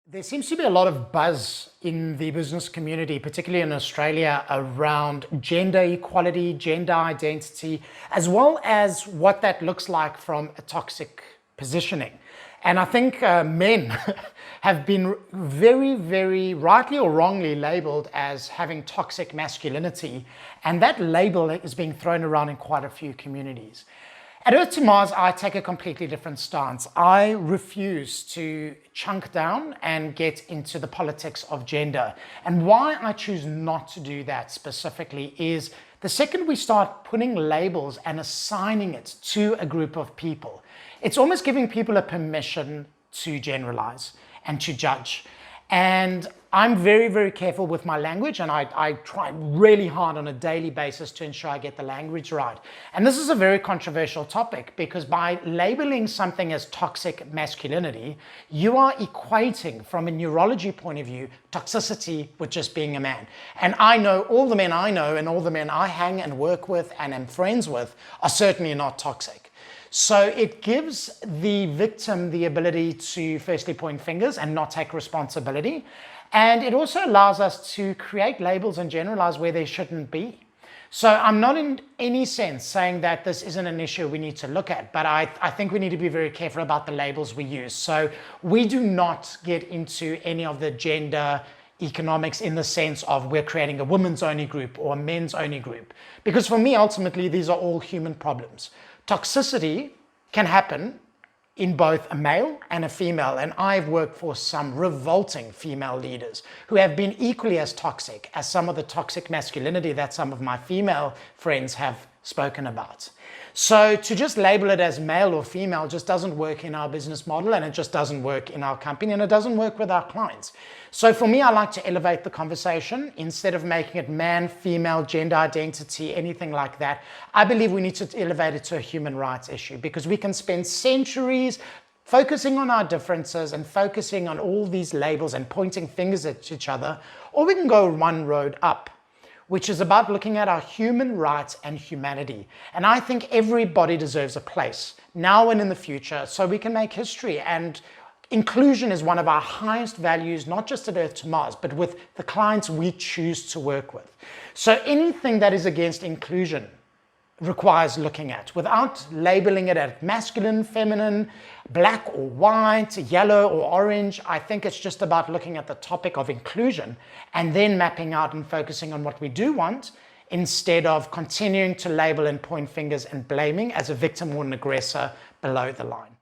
There seems to be a lot of buzz in the business community, particularly in Australia, around gender equality, gender identity, as well as what that looks like from a toxic positioning. And I think men have been very, very rightly or wrongly labeled as having toxic masculinity. And that label is being thrown around in quite a few communities. At Earth to Mars, I take a completely different stance. I refuse to chunk down and get into the politics of gender. And why I choose not to do that specifically is the second we start putting labels and assigning it to a group of people, it's almost giving people a permission to generalize and to judge. And I'm very, very careful with my language, and I try really hard on a daily basis to ensure I get the language right. And this is a very controversial topic because by labeling something as toxic masculinity, you are equating, from a neurology point of view, toxicity with just being a man. And I know all the men I know and all the men I hang and work with and am friends with are certainly not toxic. So it gives the victim the ability to firstly point fingers and not take responsibility. And it also allows us to create labels and generalize where they shouldn't be. So I'm not in any sense saying that this isn't an issue we need to look at, but I think we need to be very careful about the labels we use. So we do not get into any of the gender economics in the sense of we're creating a women's only group or a men's only group. Because for me, ultimately, these are all human problems. Toxicity can happen in both a male and a female, and I've worked for some revolting female leaders who have been equally as toxic as some of the toxic masculinity that some of my female friends have spoken about. So to just label it as male or female just doesn't work in our business model, and it just doesn't work in our company, and it doesn't work with our clients. So for me, I like to elevate the conversation instead of making it man, female, gender identity, anything like that. I believe we need to elevate it to a human rights issue because we can spend centuries focusing on our differences and focusing on all these labels and pointing fingers at each other, or we can go one road up, which is about looking at our human rights and humanity. And I think everybody deserves a place now and in the future so we can make history. And inclusion is one of our highest values, not just at Earth to Mars, but with the clients we choose to work with. So anything that is against inclusion requires looking at without labeling it as masculine, feminine, black or white, yellow or orange. I think it's just about looking at the topic of inclusion and then mapping out and focusing on what we do want instead of continuing to label and point fingers and blaming as a victim or an aggressor below the line.